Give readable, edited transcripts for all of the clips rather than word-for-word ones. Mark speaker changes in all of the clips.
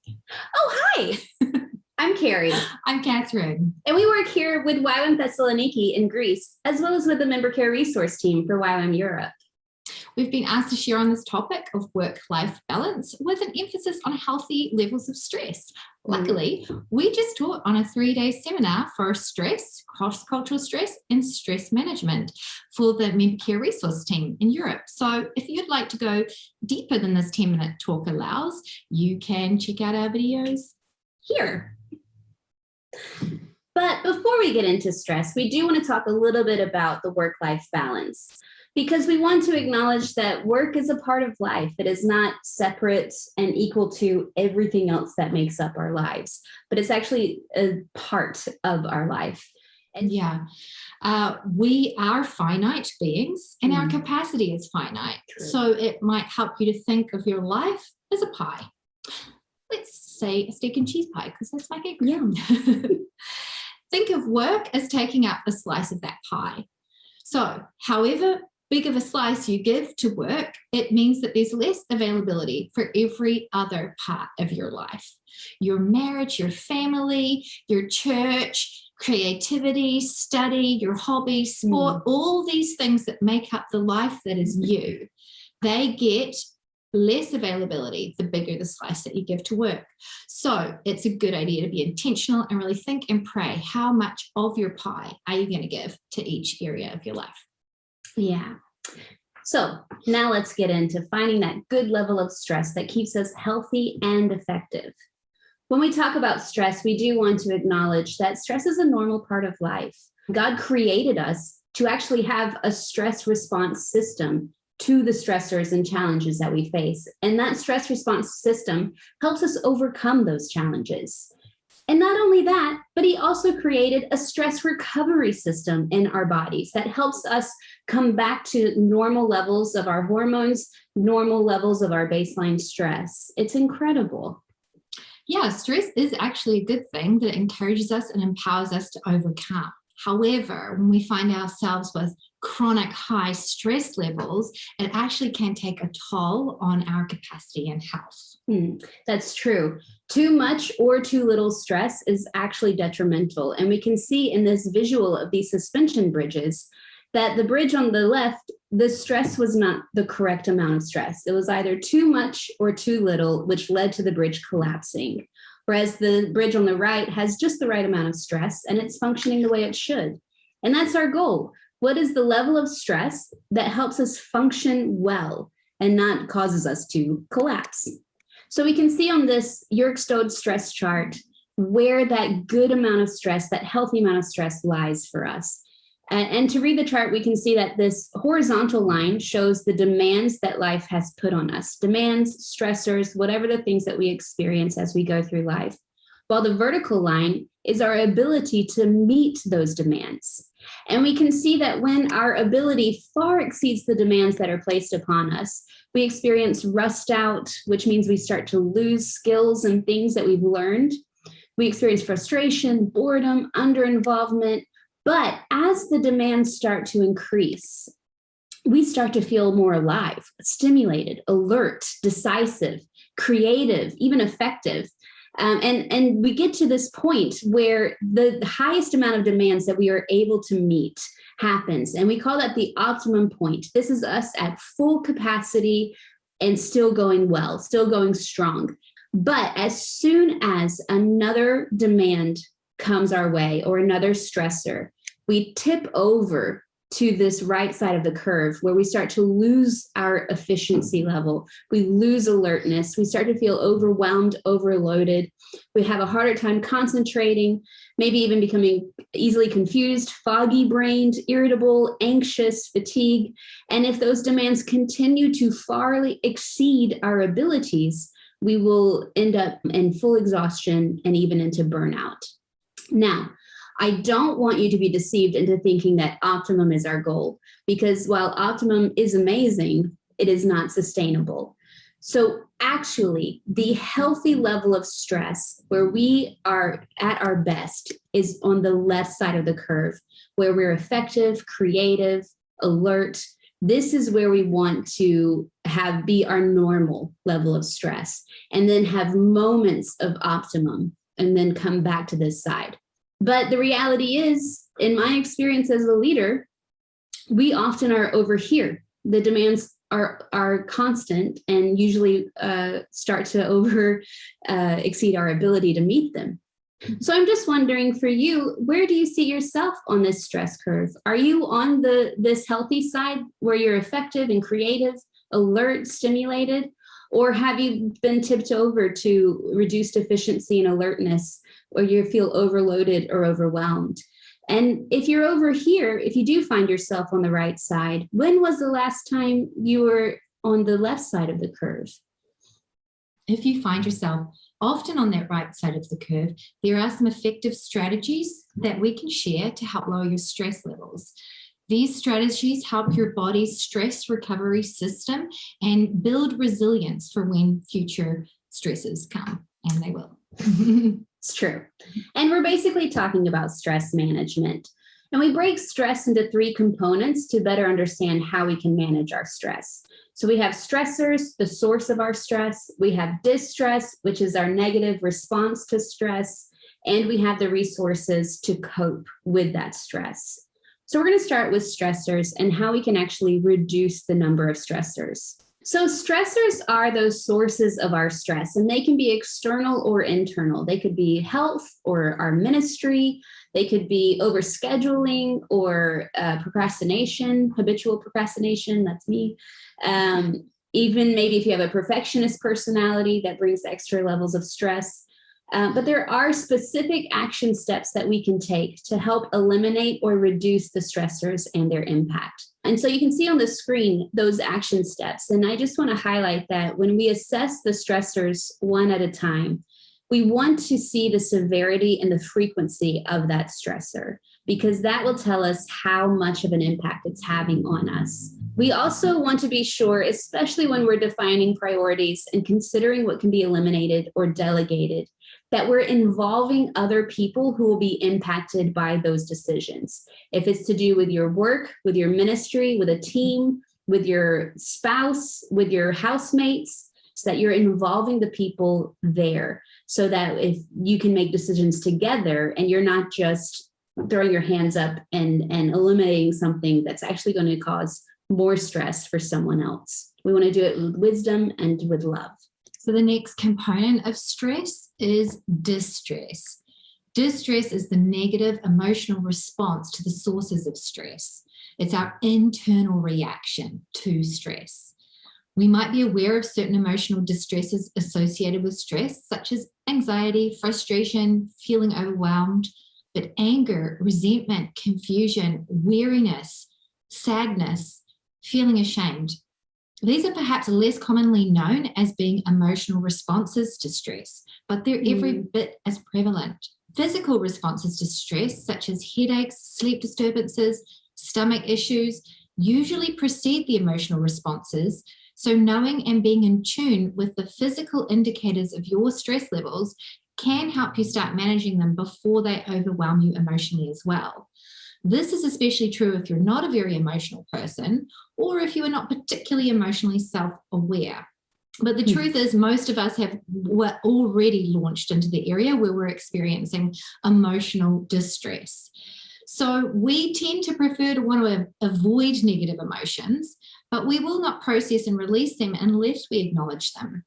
Speaker 1: Oh, hi. I'm Carrie.
Speaker 2: I'm Catherine.
Speaker 1: And we work here with YWAM Thessaloniki in Greece, as well as with the member care resource team for YWAM Europe.
Speaker 2: We've been asked to share on this topic of work-life balance with an emphasis on healthy levels of stress. Luckily, we just taught on a 3-day seminar for stress, cross-cultural stress, and stress management for the member care resource team in Europe. So if you'd like to go deeper than this 10-minute talk allows, you can check out our videos here.
Speaker 1: But before we get into stress, we do want to talk a little bit about the work-life balance, because we want to acknowledge that work is a part of life. It is not separate and equal to everything else that makes up our lives, but it's actually a part of our life.
Speaker 2: And we are finite beings and our capacity is finite.
Speaker 1: True.
Speaker 2: So it might help you to think of your life as a pie. Let's say a steak and cheese pie, because that's my favorite.
Speaker 1: Yeah.
Speaker 2: Think of work as taking up a slice of that pie. So however big of a slice you give to work, it means that there's less availability for every other part of your life. Your marriage, your family, your church, creativity, study, your hobby, sport, all these things that make up the life that is you, they get less availability the bigger the slice that you give to work. So it's a good idea to be intentional and really think and pray, how much of your pie are you going to give to each area of your life?
Speaker 1: Yeah. So now let's get into finding that good level of stress that keeps us healthy and effective. When we talk about stress, we do want to acknowledge that stress is a normal part of life. God created us to actually have a stress response system to the stressors and challenges that we face. And that stress response system helps us overcome those challenges. And not only that, but he also created a stress recovery system in our bodies that helps us come back to normal levels of our hormones, normal levels of our baseline stress. It's incredible.
Speaker 2: Yeah, stress is actually a good thing that encourages us and empowers us to overcome. However, when we find ourselves with chronic high stress levels, it actually can take a toll on our capacity and health.
Speaker 1: That's true. Too much or too little stress is actually detrimental. And we can see in this visual of these suspension bridges that the bridge on the left, the stress was not the correct amount of stress. It was either too much or too little, which led to the bridge collapsing. Whereas the bridge on the right has just the right amount of stress and it's functioning the way it should. And that's our goal. What is the level of stress that helps us function well and not causes us to collapse? So we can see on this Yerkes-Stode stress chart where that good amount of stress, that healthy amount of stress lies for us. And to read the chart, we can see that this horizontal line shows the demands that life has put on us, demands, stressors, whatever the things that we experience as we go through life. While the vertical line is our ability to meet those demands. And we can see that when our ability far exceeds the demands that are placed upon us, we experience rust out, which means we start to lose skills and things that we've learned. We experience frustration, boredom, under-involvement. But as the demands start to increase, we start to feel more alive, stimulated, alert, decisive, creative, even effective. And we get to this point where the highest amount of demands that we are able to meet happens. And we call that the optimum point. This is us at full capacity and still going well, still going strong. But as soon as another demand comes our way or another stressor, we tip over to this right side of the curve where we start to lose our efficiency level. We lose alertness. We start to feel overwhelmed, overloaded. We have a harder time concentrating, maybe even becoming easily confused, foggy brained, irritable, anxious, fatigue. And if those demands continue to far exceed our abilities, we will end up in full exhaustion and even into burnout. Now, I don't want you to be deceived into thinking that optimum is our goal, because while optimum is amazing, it is not sustainable. So actually, the healthy level of stress where we are at our best is on the left side of the curve, where we're effective, creative, alert, this is where we want to be our normal level of stress, and then have moments of optimum, and then come back to this side. But the reality is, in my experience as a leader, we often are over here. The demands are constant and usually start to exceed our ability to meet them. So I'm just wondering, for you, where do you see yourself on this stress curve? Are you on this healthy side where you're effective and creative, alert, stimulated? Or have you been tipped over to reduced efficiency and alertness, or you feel overloaded or overwhelmed? And if you're over here, if you do find yourself on the right side, when was the last time you were on the left side of the curve?
Speaker 2: If you find yourself often on that right side of the curve, there are some effective strategies that we can share to help lower your stress levels. These strategies help your body's stress recovery system and build resilience for when future stresses come, and they will.
Speaker 1: It's true. And we're basically talking about stress management. And we break stress into 3 components to better understand how we can manage our stress. So we have stressors, the source of our stress. We have distress, which is our negative response to stress. And we have the resources to cope with that stress. So we're going to start with stressors and how we can actually reduce the number of stressors. So stressors are those sources of our stress, and they can be external or internal. They could be health or our ministry. They could be overscheduling or procrastination, habitual procrastination. That's me. Even maybe if you have a perfectionist personality, that brings extra levels of stress. But there are specific action steps that we can take to help eliminate or reduce the stressors and their impact. And so you can see on the screen those action steps. And I just want to highlight that when we assess the stressors one at a time, we want to see the severity and the frequency of that stressor, because that will tell us how much of an impact it's having on us. We also want to be sure, especially when we're defining priorities and considering what can be eliminated or delegated, that we're involving other people who will be impacted by those decisions. If it's to do with your work, with your ministry, with a team, with your spouse, with your housemates, so that you're involving the people there, so that if you can make decisions together and you're not just throwing your hands up and eliminating something that's actually going to cause more stress for someone else. We want to do it with wisdom and with love.
Speaker 2: So the next component of stress is distress. Distress is the negative emotional response to the sources of stress. It's our internal reaction to stress. We might be aware of certain emotional distresses associated with stress, such as anxiety, frustration, feeling overwhelmed, but anger, resentment, confusion, weariness, sadness, feeling ashamed. These are perhaps less commonly known as being emotional responses to stress, but they're every bit as prevalent. Physical responses to stress, such as headaches, sleep disturbances, stomach issues, usually precede the emotional responses. So knowing and being in tune with the physical indicators of your stress levels can help you start managing them before they overwhelm you emotionally as well. This is especially true if you're not a very emotional person, or if you are not particularly emotionally self-aware. But the truth is, most of us were already launched into the area where we're experiencing emotional distress. So we tend to prefer to want to avoid negative emotions, but we will not process and release them unless we acknowledge them.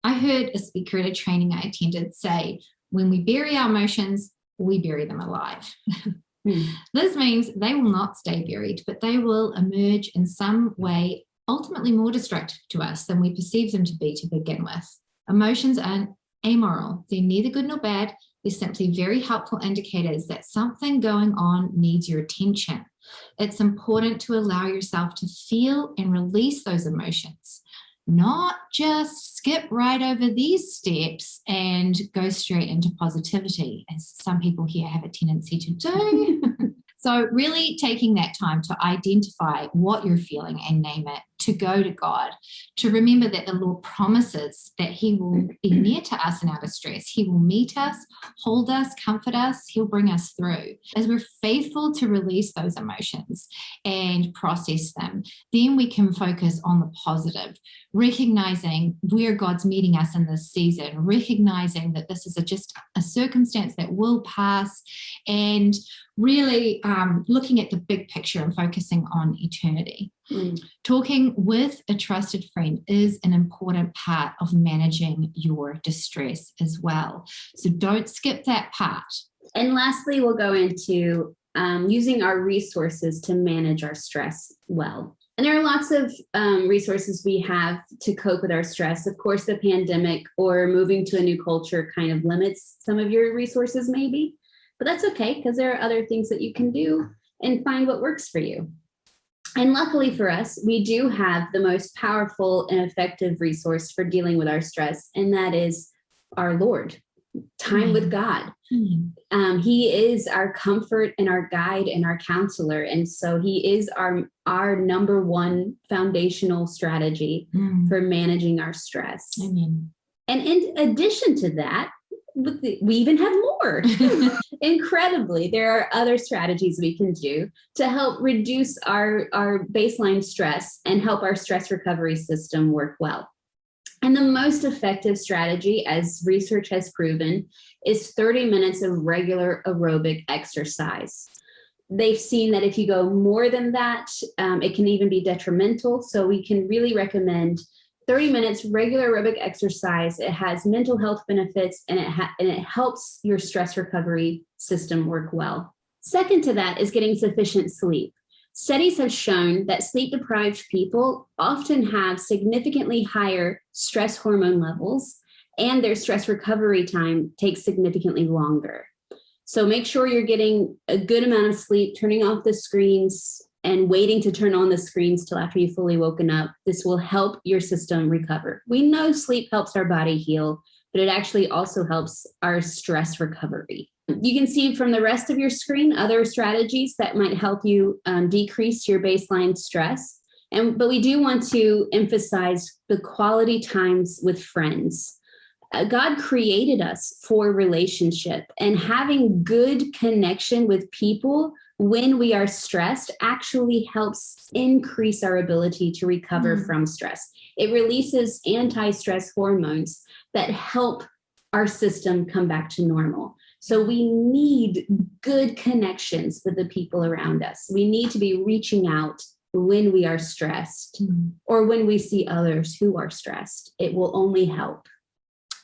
Speaker 2: I heard a speaker at a training I attended say, when we bury our emotions, we bury them alive. This means they will not stay buried, but they will emerge in some way ultimately more destructive to us than we perceive them to be to begin with. Emotions are amoral. They're neither good nor bad. They're simply very helpful indicators that something going on needs your attention. It's important to allow yourself to feel and release those emotions, not just skip right over these steps and go straight into positivity, as some people here have a tendency to do. So really taking that time to identify what you're feeling and name it to go to God, to remember that the Lord promises that he will be near to us in our distress. He will meet us, hold us, comfort us. He'll bring us through. As we're faithful to release those emotions and process them, then we can focus on the positive, recognizing where God's meeting us in this season, recognizing that this is just a circumstance that will pass, and really looking at the big picture and focusing on eternity. Talking with a trusted friend is an important part of managing your distress as well. So don't skip that part.
Speaker 1: And lastly, we'll go into using our resources to manage our stress well. And there are lots of resources we have to cope with our stress. Of course, the pandemic or moving to a new culture kind of limits some of your resources maybe, but that's okay because there are other things that you can do and find what works for you. And luckily for us, we do have the most powerful and effective resource for dealing with our stress, and that is our Lord. Time with God. He is our comfort and our guide and our counselor. And so he is our number one foundational strategy for managing our stress. And in addition to that, we even have more. Incredibly, there are other strategies we can do to help reduce our baseline stress and help our stress recovery system work well. And the most effective strategy, as research has proven, is 30 minutes of regular aerobic exercise. They've seen that if you go more than that, it can even be detrimental. So we can really recommend 30 minutes regular aerobic exercise. It has mental health benefits, and it helps your stress recovery system work well. Second to that is getting sufficient sleep. Studies have shown that sleep-deprived people often have significantly higher stress hormone levels, and their stress recovery time takes significantly longer. So make sure you're getting a good amount of sleep, turning off the screens, and waiting to turn on the screens till after you've fully woken up. This will help your system recover. We know sleep helps our body heal, but it actually also helps our stress recovery. You can see from the rest of your screen other strategies that might help you decrease your baseline stress. But we do want to emphasize the quality times with friends. God created us for relationship, and having good connection with people when we are stressed actually helps increase our ability to recover from stress. It releases anti-stress hormones that help our system come back to normal. So we need good connections with the people around us. We need to be reaching out when we are stressed or when we see others who are stressed. It will only help.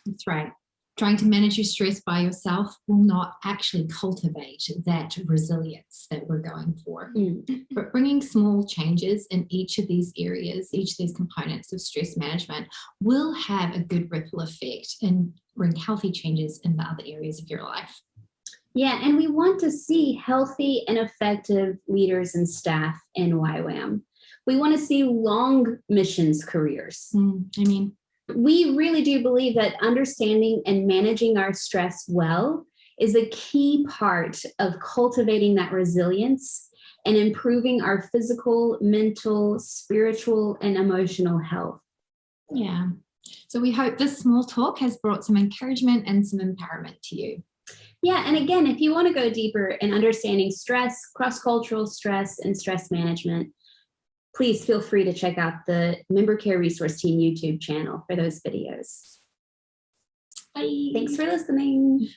Speaker 2: That's right. Trying to manage your stress by yourself will not actually cultivate that resilience that we're going for. But bringing small changes in each of these areas, each of these components of stress management will have a good ripple effect and bring healthy changes in the other areas of your life.
Speaker 1: Yeah, and we want to see healthy and effective leaders and staff in YWAM. We want to see long missions careers. We really do believe that understanding and managing our stress well is a key part of cultivating that resilience and improving our physical, mental, spiritual, and emotional health.
Speaker 2: Yeah. So we hope this small talk has brought some encouragement and some empowerment to you.
Speaker 1: Yeah. And again, if you want to go deeper in understanding stress, cross-cultural stress, and stress management, please feel free to check out the Member Care Resource Team YouTube channel for those videos.
Speaker 2: Bye.
Speaker 1: Thanks for listening.